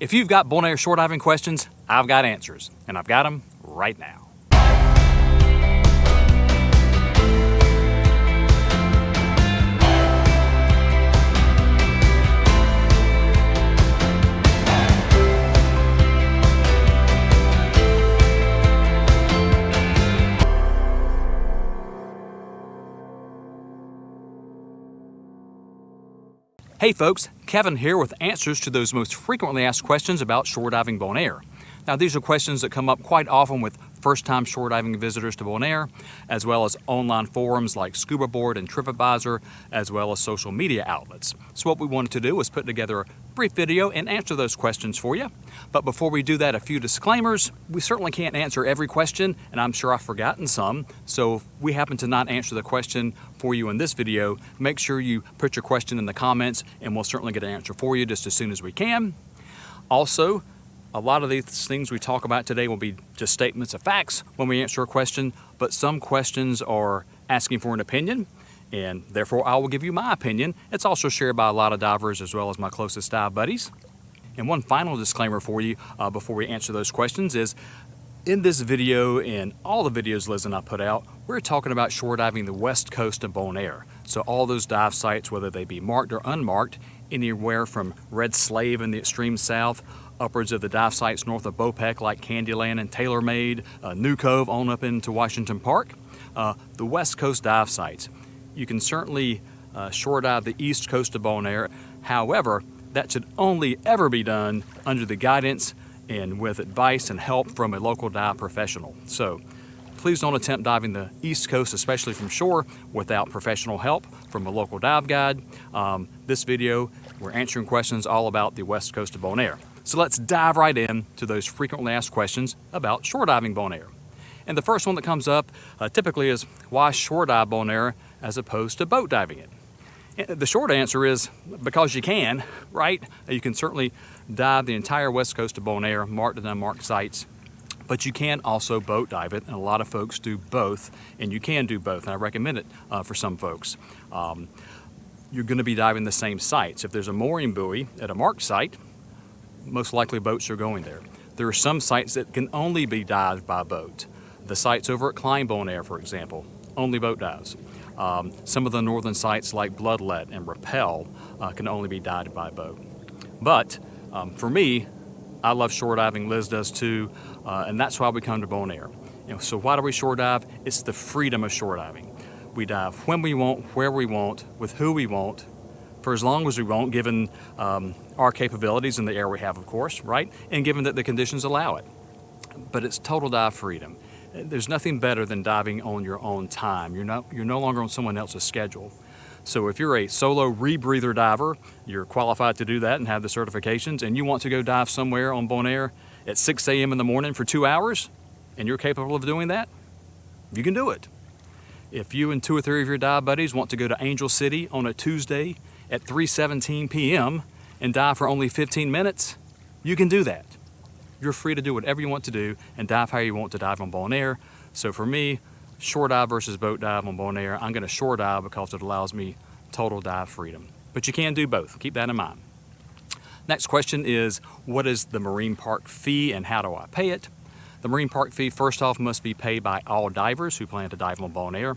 If you've got Bonaire shore diving questions, I've got answers, and I've got them right now. Hey folks, Kevin here with answers to those most frequently asked questions about shore diving Bonaire. Now these are questions that come up quite often with first-time shore diving visitors to Bonaire, as well as online forums like Scuba Board and TripAdvisor, as well as social media outlets. So what we wanted to do was put together a brief video and answer those questions for you. But before we do that, a few disclaimers. We certainly can't answer every question, and I'm sure I've forgotten some. So if we happen to not answer the question for you in this video, make sure you put your question in the comments, and we'll certainly get an answer for you just as soon as we can. Also, a lot of these things we talk about today will be just statements of facts when we answer a question, but some questions are asking for an opinion, and therefore I will give you my opinion. It's also shared by a lot of divers as well as my closest dive buddies. And one final disclaimer for you before we answer those questions is, in this video and all the videos Liz and I put out, we're talking about shore diving the west coast of Bonaire. So all those dive sites, whether they be marked or unmarked, anywhere from Red Slave in the extreme south, upwards of the dive sites north of Bopec like Candyland and TaylorMade, New Cove on up into Washington Park, the west coast dive sites. You can certainly shore dive the east coast of Bonaire. However, that should only ever be done under the guidance and with advice and help from a local dive professional. So please don't attempt diving the east coast, especially from shore, without professional help from a local dive guide. This video, we're answering questions all about the west coast of Bonaire. So let's dive right in to those frequently asked questions about shore diving Bonaire. And the first one that comes up typically is, why shore dive Bonaire as opposed to boat diving it? And the short answer is because you can, right? You can certainly dive the entire west coast of Bonaire, marked and unmarked sites, but you can also boat dive it, and a lot of folks do both, and you can do both, and I recommend it for some folks. You're going to be diving the same sites. If there's a mooring buoy at a marked site, most likely boats are going there. There are some sites that can only be dived by boat. The sites over at Klein Bonaire, for example, only boat dives. Some of the northern sites like Bloodlet and Rappel can only be dived by boat. But for me, I love shore diving, Liz does too, and that's why we come to Bonaire. So why do we shore dive? It's the freedom of shore diving. We dive when we want, where we want, with who we want, for as long as we want, given our capabilities and the air we have, of course, right? And given that the conditions allow it. But it's total dive freedom. There's nothing better than diving on your own time. You're no longer on someone else's schedule. So if you're a solo rebreather diver, you're qualified to do that and have the certifications, and you want to go dive somewhere on Bonaire at 6 a.m. in the morning for 2 hours, and you're capable of doing that, you can do it. If you and 2 or 3 of your dive buddies want to go to Angel City on a Tuesday at 3:17 p.m. and dive for only 15 minutes, you can do that. You're free to do whatever you want to do and dive how you want to dive on Bonaire. So for me, shore dive versus boat dive on Bonaire, I'm going to shore dive because it allows me total dive freedom. But you can do both. Keep that in mind. Next question is, what is the marine park fee and how do I pay it? The marine park fee, first off, must be paid by all divers who plan to dive on Bonaire,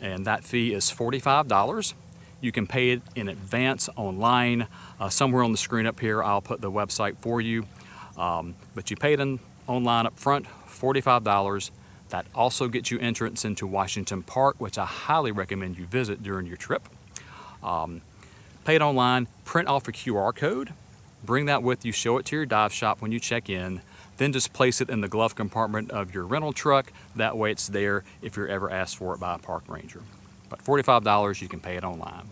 and that fee is $45. You can pay it in advance online. Somewhere on the screen up here, I'll put the website for you. But you pay it online up front, $45. That also gets you entrance into Washington Park, which I highly recommend you visit during your trip. Pay it online, print off a QR code, bring that with you, show it to your dive shop when you check in, then just place it in the glove compartment of your rental truck. That way it's there if you're ever asked for it by a park ranger. But $45, you can pay it online.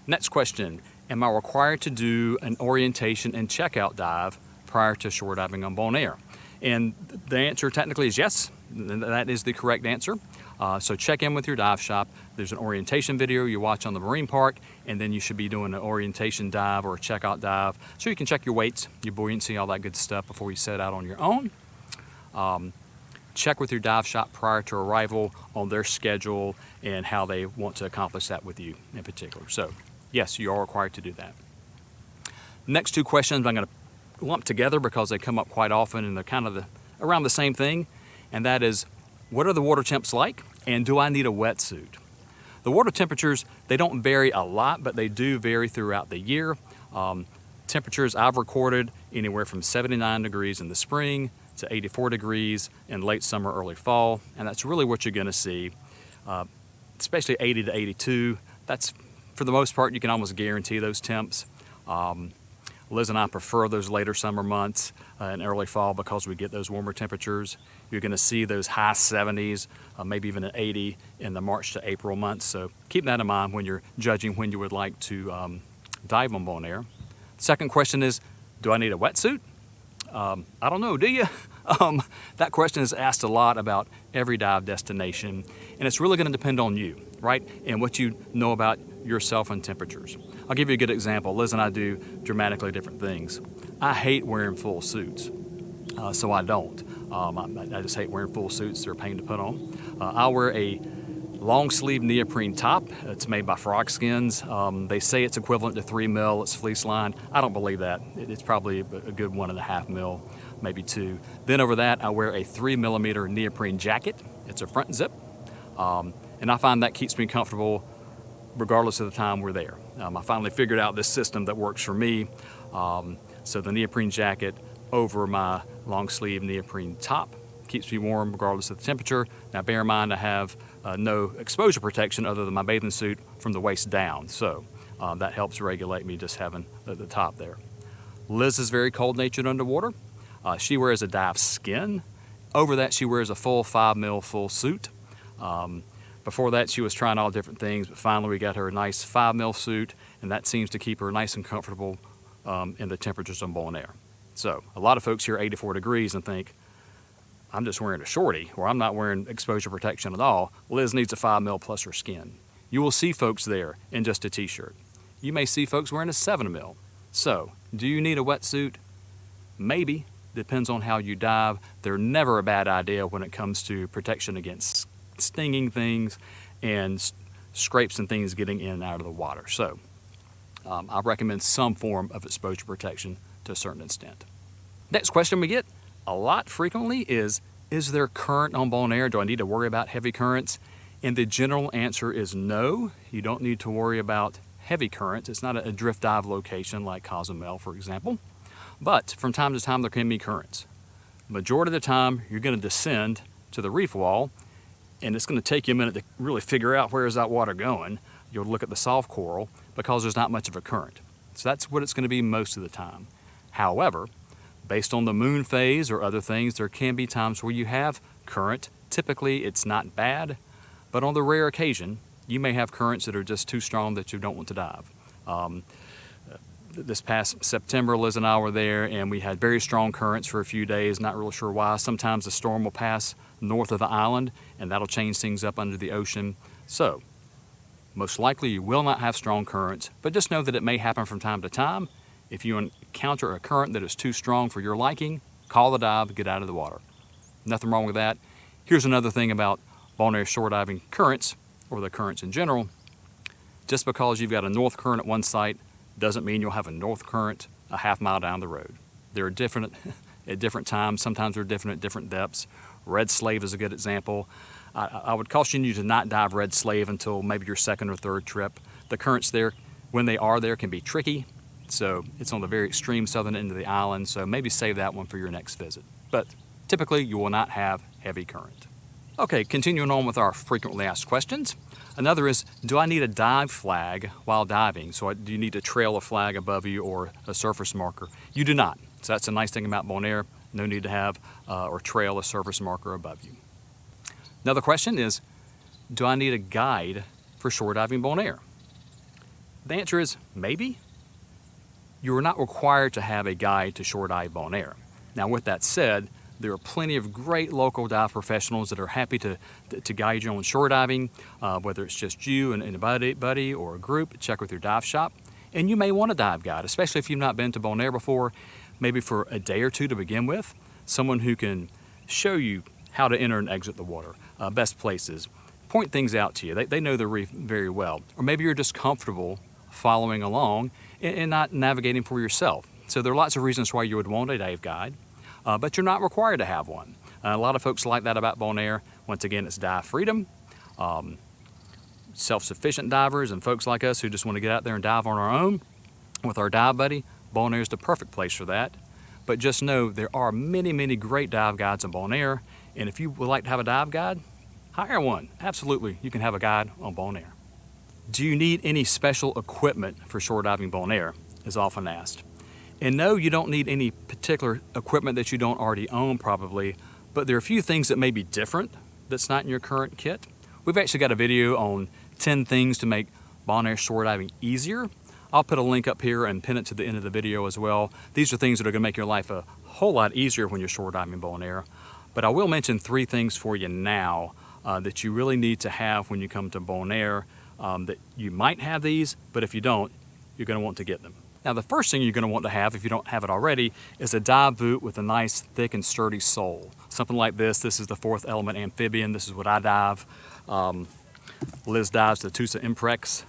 Next question, am I required to do an orientation and checkout dive prior to shore diving on Bonaire? And the answer technically is yes. That is the correct answer. So check in with your dive shop. There's an orientation video you watch on the marine park, and then you should be doing an orientation dive or a checkout dive so you can check your weights, your buoyancy, all that good stuff before you set out on your own. Check with your dive shop prior to arrival on their schedule and how they want to accomplish that with you in particular. So yes, you are required to do that. Next two questions I'm going to lump together because they come up quite often and they're kind of around the same thing, and that is, what are the water temps like, and do I need a wetsuit? The water temperatures, they don't vary a lot, but they do vary throughout the year. Temperatures I've recorded anywhere from 79 degrees in the spring to 84 degrees in late summer, early fall, and that's really what you're going to see, especially 80 to 82. That's, for the most part, you can almost guarantee those temps. Liz and I prefer those later summer months and early fall because we get those warmer temperatures. You're going to see those high 70s, maybe even an 80 in the March to April months. So keep that in mind when you're judging when you would like to dive on Bonaire. Second question is, do I need a wetsuit? I don't know, do you? That question is asked a lot about every dive destination, and it's really going to depend on you, right? And what you know about yourself and temperatures. I'll give you a good example. Liz and I do dramatically different things. I hate wearing full suits, so I don't. I just hate wearing full suits. They're a pain to put on. I wear a long sleeve neoprene top. It's made by Frog Skins. They say it's equivalent to 3 mil. It's fleece lined. I don't believe that. It's probably a good 1.5 mil, maybe 2. Then over that, I wear a 3 millimeter neoprene jacket. It's a front zip, and I find that keeps me comfortable regardless of the time we're there. I finally figured out this system that works for me. So the neoprene jacket over my long sleeve neoprene top keeps me warm regardless of the temperature. Now bear in mind I have no exposure protection other than my bathing suit from the waist down, so that helps regulate me just having the top there. Liz is very cold-natured underwater. She wears a dive skin. Over that she wears a full 5 mil full suit. Before that she was trying all different things, but finally we got her a nice 5 mil suit, and that seems to keep her nice and comfortable in the temperatures on Bonaire. So a lot of folks hear 84 degrees and think, I'm just wearing a shorty, or I'm not wearing exposure protection at all. Liz needs a 5 mil plus her skin. You will see folks there in just a t-shirt. You may see folks wearing a 7 mil. So, do you need a wetsuit? Maybe. Depends on how you dive. They're never a bad idea when it comes to protection against stinging things and scrapes and things getting in and out of the water. So, I recommend some form of exposure protection to a certain extent. Next question we get a lot frequently is there current on Bonaire? Do I need to worry about heavy currents? And the general answer is no. You don't need to worry about heavy currents. It's not a drift dive location like Cozumel, for example. But from time to time there can be currents. Majority of the time you're going to descend to the reef wall, and it's going to take you a minute to really figure out where is that water going. You'll look at the soft coral because there's not much of a current. So that's what it's going to be most of the time. However, based on the moon phase or other things, there can be times where you have current. Typically, it's not bad, but on the rare occasion, you may have currents that are just too strong that you don't want to dive. This past September, Liz and I were there, and we had very strong currents for a few days, not really sure why. Sometimes the storm will pass north of the island, and that'll change things up under the ocean. So, most likely you will not have strong currents, but just know that it may happen from time to time. If you encounter a current that is too strong for your liking, call the dive, get out of the water. Nothing wrong with that. Here's another thing about Bonaire shore diving currents, or the currents in general. Just because you've got a north current at one site doesn't mean you'll have a north current a half mile down the road. They're different at different times. Sometimes they're different at different depths. Red Slave is a good example. I would caution you to not dive Red Slave until maybe your second or third trip. The currents there, when they are there, can be tricky. So it's on the very extreme southern end of the island, so maybe save that one for your next visit. But typically you will not have heavy current. Okay, continuing on with our frequently asked questions. Another is, do I need a dive flag while diving? So do you need to trail a flag above you or a surface marker? You do not. So that's a nice thing about Bonaire. No need to have or trail a surface marker above you. Another question is, do I need a guide for shore diving Bonaire? The answer is maybe. You are not required to have a guide to shore dive Bonaire. Now with that said, there are plenty of great local dive professionals that are happy to guide you on shore diving, whether it's just you and a buddy or a group. Check with your dive shop. And you may want a dive guide, especially if you've not been to Bonaire before, maybe for a day or two to begin with. Someone who can show you how to enter and exit the water, best places, point things out to you. They know the reef very well. Or maybe you're just comfortable following along and not navigating for yourself. So there are lots of reasons why you would want a dive guide, but you're not required to have one. A lot of folks like that about Bonaire. Once again, it's dive freedom. Self-sufficient divers and folks like us who just want to get out there and dive on our own with our dive buddy, Bonaire is the perfect place for that. But just know there are many, many great dive guides in Bonaire, and if you would like to have a dive guide, hire one. Absolutely, you can have a guide on Bonaire. Do you need any special equipment for shore diving Bonaire, is often asked. And no, you don't need any particular equipment that you don't already own probably, but there are a few things that may be different that's not in your current kit. We've actually got a video on 10 things to make Bonaire shore diving easier. I'll put a link up here and pin it to the end of the video as well. These are things that are going to make your life a whole lot easier when you're shore diving Bonaire. But I will mention 3 things for you now that you really need to have when you come to Bonaire. That you might have these, but if you don't, you're going to want to get them. Now, the first thing you're going to want to have, if you don't have it already, is a dive boot with a nice, thick and sturdy sole. Something like this. This is the 4th Element Amphibian. This is what I dive. Liz dives the Tusa Imprex.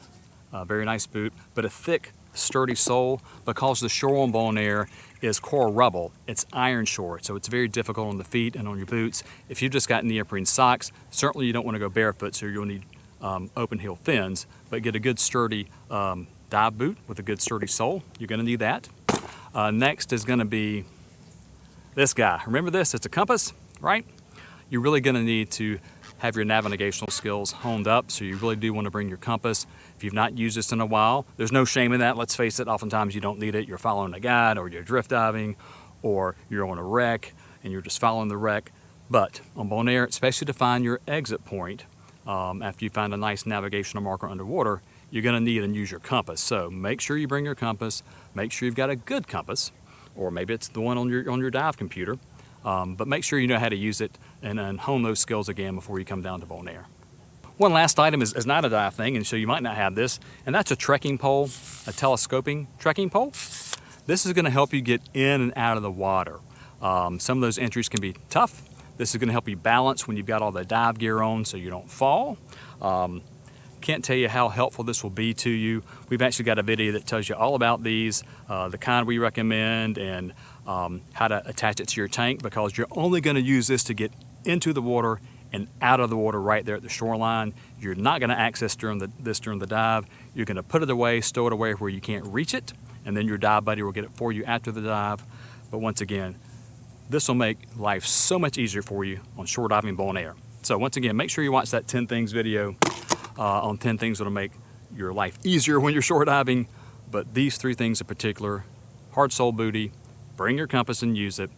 Very nice boot, but a thick, sturdy sole, because the shore on Bonaire is coral rubble. It's iron shore, so it's very difficult on the feet and on your boots. If you've just got neoprene socks, certainly you don't want to go barefoot, so you'll need open heel fins, but get a good sturdy dive boot with a good sturdy sole. You're going to need that. Next is going to be this guy. Remember this? It's a compass, right? You're really going to need to have your navigational skills honed up, so you really do want to bring your compass. If you've not used this in a while, there's no shame in that. Let's face it, oftentimes you don't need it. You're following a guide, or you're drift diving, or you're on a wreck and you're just following the wreck. But on Bonaire, especially to find your exit point, after you find a nice navigational marker underwater, you're going to need and use your compass. So make sure you bring your compass. Make sure you've got a good compass, or maybe it's the one on your dive computer. But make sure you know how to use it and hone those skills again before you come down to Bonaire. One last item is not a dive thing, and so you might not have this, and that's a trekking pole, a telescoping trekking pole. This is going to help you get in and out of the water. Some of those entries can be tough. This is going to help you balance when you've got all the dive gear on so you don't fall. Can't tell you how helpful this will be to you. We've actually got a video that tells you all about these, the kind we recommend, and how to attach it to your tank, because you're only going to use this to get into the water and out of the water right there at the shoreline. You're not going to access during the dive. You're going to put it away, stow it away where you can't reach it, and then your dive buddy will get it for you after the dive. But once again, this will make life so much easier for you on shore diving Bonaire. So once again, make sure you watch that 10 things video on 10 things that'll make your life easier when you're shore diving. But these 3 things in particular: hard sole booty, bring your compass and use it,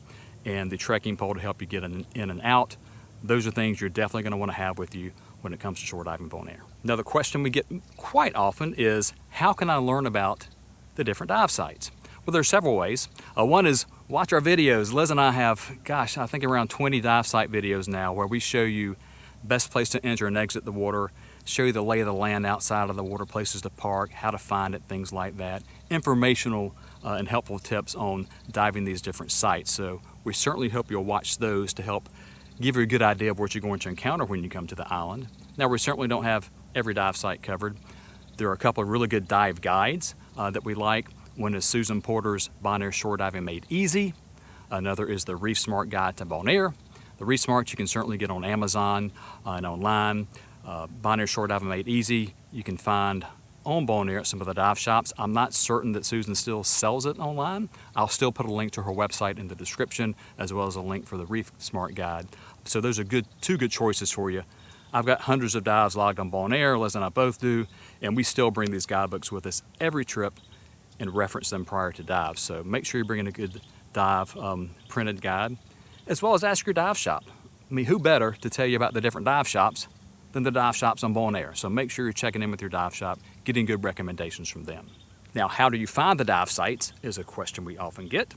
and the trekking pole to help you get in and out. Those are things you're definitely going to want to have with you when it comes to shore diving Bonaire. Another question we get quite often is, how can I learn about the different dive sites? Well, there's several ways. One is watch our videos. Liz and I have, gosh, I think around 20 dive site videos now, where we show you best place to enter and exit the water, show you the lay of the land outside of the water, places to park, how to find it, things like that. Informational and helpful tips on diving these different sites. So we certainly hope you'll watch those to help give you a good idea of what you're going to encounter when you come to the island. Now, we certainly don't have every dive site covered. There are a couple of really good dive guides that we like. One is Susan Porter's Bonaire Shore Diving Made Easy. Another is the Reef Smart Guide to Bonaire. The Reef Smart you can certainly get on Amazon and online. Bonaire Shore Diving Made Easy you can find on Bonaire at some of the dive shops. I'm not certain that Susan still sells it online. I'll still put a link to her website in the description, as well as a link for the Reef Smart Guide. So those are two good choices for you. I've got hundreds of dives logged on Bonaire, Liz and I both do, and we still bring these guidebooks with us every trip and reference them prior to dives. So make sure you're bringing a good dive printed guide, as well as ask your dive shop. I mean, who better to tell you about the different dive shops than the dive shops on Bonaire? So make sure you're checking in with your dive shop, getting good recommendations from them. Now, how do you find the dive sites is a question we often get.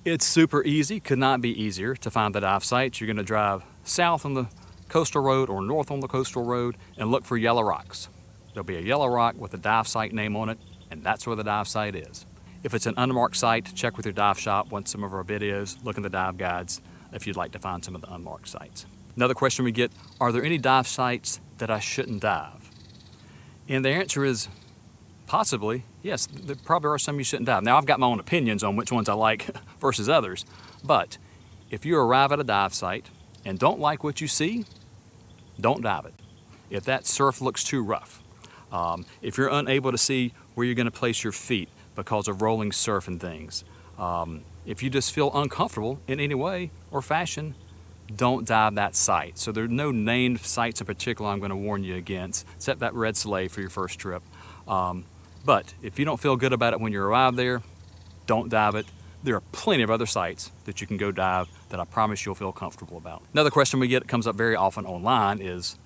It's super easy, could not be easier to find the dive sites. You're going to drive south on the coastal road or north on the coastal road and look for yellow rocks. There'll be a yellow rock with a dive site name on it, and that's where the dive site is. If it's an unmarked site, check with your dive shop, watch some of our videos, look in the dive guides if you'd like to find some of the unmarked sites. Another question we get, are there any dive sites that I shouldn't dive? And the answer is possibly, yes, there probably are some you shouldn't dive. Now, I've got my own opinions on which ones I like versus others, but if you arrive at a dive site and don't like what you see, don't dive it. If that surf looks too rough, if you're unable to see where you're going to place your feet because of rolling surf and things, if you just feel uncomfortable in any way or fashion, don't dive that site. So there are no named sites in particular I'm going to warn you against, except that Red Slave for your first trip. But if you don't feel good about it when you arrive there, don't dive it. There are plenty of other sites that you can go dive that I promise you'll feel comfortable about. Another question we get that comes up very often online is,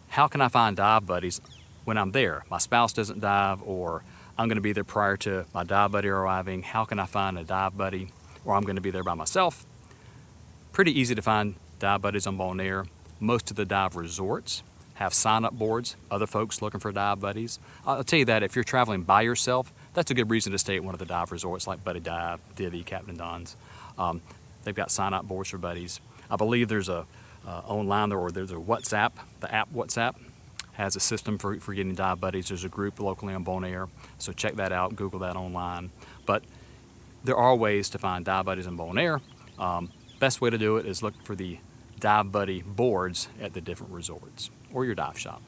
how can I find dive buddies when I'm there? My spouse doesn't dive, or I'm going to be there prior to my dive buddy arriving. How can I find a dive buddy? Or I'm going to be there by myself. Pretty easy to find dive buddies on Bonaire. Most of the dive resorts have sign-up boards, other folks looking for dive buddies. I'll tell you that if you're traveling by yourself, that's a good reason to stay at one of the dive resorts like Buddy Dive, Divvy, Captain Don's. They've got sign-up boards for buddies. I believe there's a online there, or there's a WhatsApp. The app WhatsApp has a system for getting dive buddies. There's a group locally on Bonaire, so check that out, Google that online. But there are ways to find dive buddies in Bonaire. Best way to do it is look for the dive buddy boards at the different resorts or your dive shop.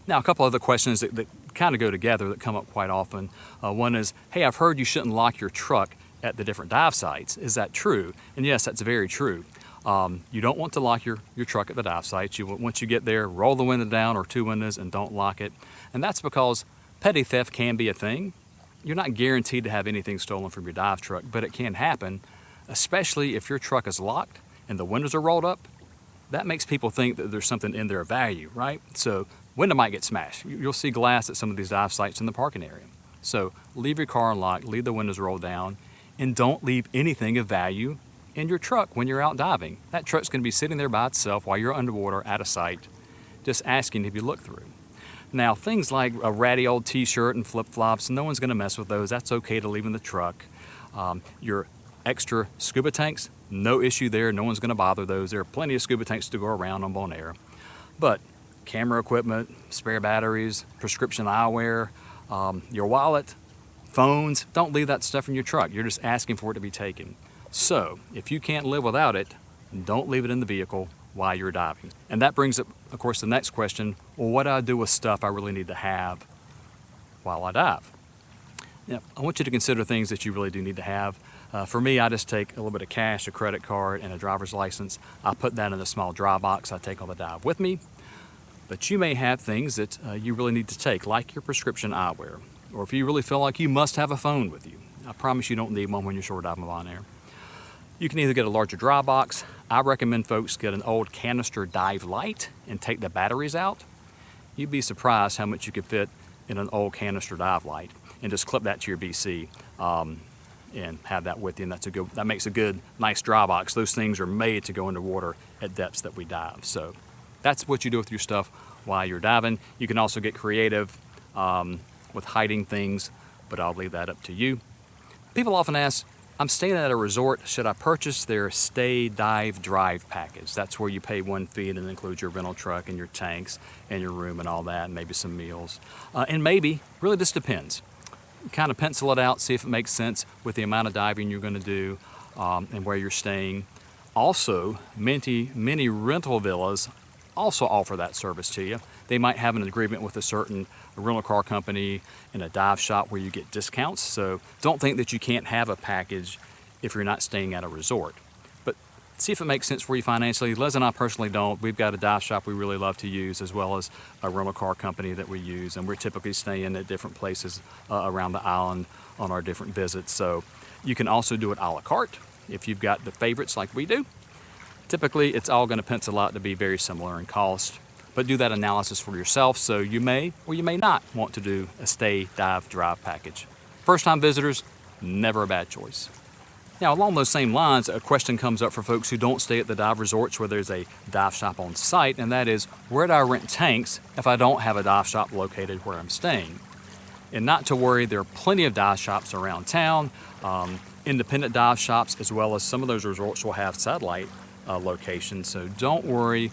Now, a couple other questions that kind of go together that come up quite often. One is, hey, I've heard you shouldn't lock your truck at the different dive sites. Is that true? And yes, that's very true. You don't want to lock your truck at the dive sites. Once you get there, roll the window down or two windows and don't lock it. And that's because petty theft can be a thing. You're not guaranteed to have anything stolen from your dive truck, but it can happen, especially if your truck is locked and the windows are rolled up. That makes people think that there's something in there of value, right? So window might get smashed. You'll see glass at some of these dive sites in the parking area. So leave your car unlocked, leave the windows rolled down, and don't leave anything of value in your truck when you're out diving. That truck's going to be sitting there by itself while you're underwater at a site, just asking if you look through. Now, things like a ratty old t-shirt and flip-flops, no one's going to mess with those. That's okay to leave in the truck. Your extra scuba tanks, no issue there. No one's going to bother those. There are plenty of scuba tanks to go around on Bonaire. But camera equipment, spare batteries, prescription eyewear, your wallet, phones, don't leave that stuff in your truck. You're just asking for it to be taken. So if you can't live without it, don't leave it in the vehicle while you're diving. And that brings up, of course, the next question, well, what do I do with stuff I really need to have while I dive? Now, I want you to consider things that you really do need to have. For me, I just take a little bit of cash, a credit card, and a driver's license. I put that in a small dry box I take on the dive with me. But you may have things that you really need to take, like your prescription eyewear, or if you really feel like you must have a phone with you. I promise you don't need one when you're shore diving on Bonaire. You can either get a larger dry box. I recommend folks get an old canister dive light and take the batteries out. You'd be surprised how much you could fit in an old canister dive light, and just clip that to your BC and have that with you. And that makes a good, nice dry box. Those things are made to go underwater at depths that we dive. So that's what you do with your stuff while you're diving. You can also get creative with hiding things, but I'll leave that up to you. People often ask, I'm staying at a resort, should I purchase their stay, dive, drive package? That's where you pay one fee and it includes your rental truck and your tanks and your room and all that, and maybe some meals. And maybe, really just depends. Kind of pencil it out, see if it makes sense with the amount of diving you're going to do and where you're staying. Also, many rental villas also offer that service to you. They might have an agreement with a certain rental car company and a dive shop where you get discounts. So don't think that you can't have a package if you're not staying at a resort. But see if it makes sense for you financially. Les and I personally don't. We've got a dive shop we really love to use, as well as a rental car company that we use. And we're typically staying at different places around the island on our different visits. So you can also do it a la carte if you've got the favorites like we do. Typically, it's all going to pencil out to be very similar in cost, but do that analysis for yourself, so you may or you may not want to do a stay, dive, drive package. First-time visitors, never a bad choice. Now, along those same lines, a question comes up for folks who don't stay at the dive resorts where there's a dive shop on site, and that is, where do I rent tanks if I don't have a dive shop located where I'm staying? And not to worry, there are plenty of dive shops around town, independent dive shops, as well as some of those resorts will have satellite locations, so don't worry.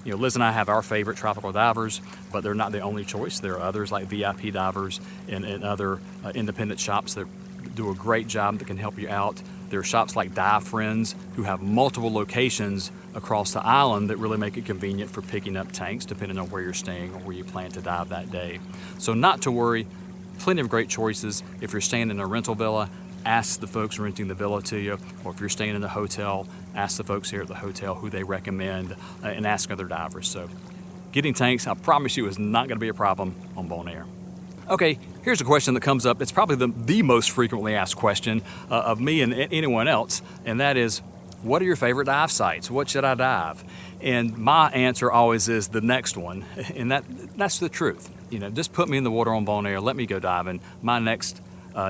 Liz and I have our favorite tropical divers, but they're not the only choice. There are others like VIP divers and other independent shops that do a great job that can help you out. There are shops like Dive Friends who have multiple locations across the island that really make it convenient for picking up tanks depending on where you're staying or where you plan to dive that day. So not to worry, plenty of great choices. If you're staying in a rental villa, ask the folks renting the villa to you, or if you're staying in a hotel, ask the folks here at the hotel who they recommend, and ask other divers. So getting tanks, I promise you, is not going to be a problem on Bonaire. Okay, here's a question that comes up. It's probably the most frequently asked question of me and anyone else, and that is, what are your favorite dive sites? What should I dive? And my answer always is the next one, and that's the truth. Just put me in the water on Bonaire, let me go diving. My next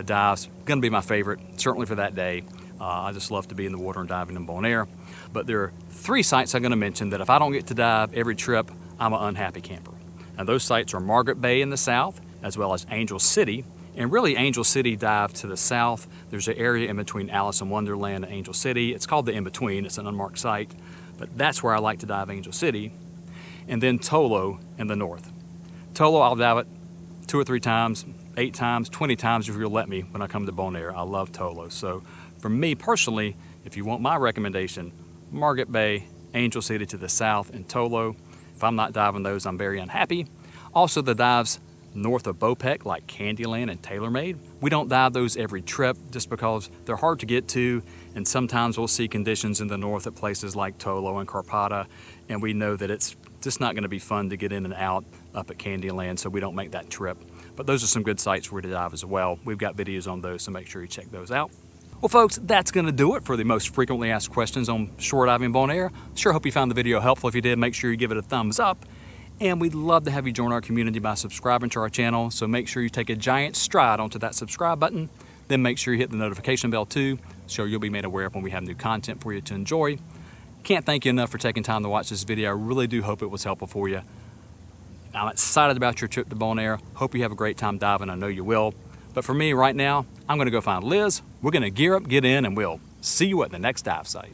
dive's gonna be my favorite, certainly for that day. I just love to be in the water and diving in Bonaire. But there are 3 sites I'm gonna mention that if I don't get to dive every trip, I'm an unhappy camper. And those sites are Margaret Bay in the south, as well as Angel City. And really, Angel City dive to the south. There's an area in between Alice in Wonderland and Angel City. It's called the In-Between, it's an unmarked site, but that's where I like to dive Angel City. And then Tolo in the north. Tolo, I'll dive it 2 or 3 times, 8 times, 20 times if you'll let me when I come to Bonaire. I love Tolo. So for me personally, if you want my recommendation, Margaret Bay, Angel City to the south, and Tolo. If I'm not diving those, I'm very unhappy. Also the dives north of Bopec, like Candyland and TaylorMade. We don't dive those every trip just because they're hard to get to, and sometimes we'll see conditions in the north at places like Tolo and Carpata, and we know that it's just not going to be fun to get in and out up at Candyland, so we don't make that trip. But those are some good sites for you to dive as well. We've got videos on those, so make sure you check those out. Well, folks, that's going to do it for the most frequently asked questions on shore diving Bonaire. Sure hope you found the video helpful. If you did, make sure you give it a thumbs up. And we'd love to have you join our community by subscribing to our channel. So make sure you take a giant stride onto that subscribe button. Then make sure you hit the notification bell too, so you'll be made aware of when we have new content for you to enjoy. Can't thank you enough for taking time to watch this video. I really do hope it was helpful for you. I'm excited about your trip to Bonaire. Hope you have a great time diving. I know you will. But for me right now, I'm going to go find Liz. We're going to gear up, get in, and we'll see you at the next dive site.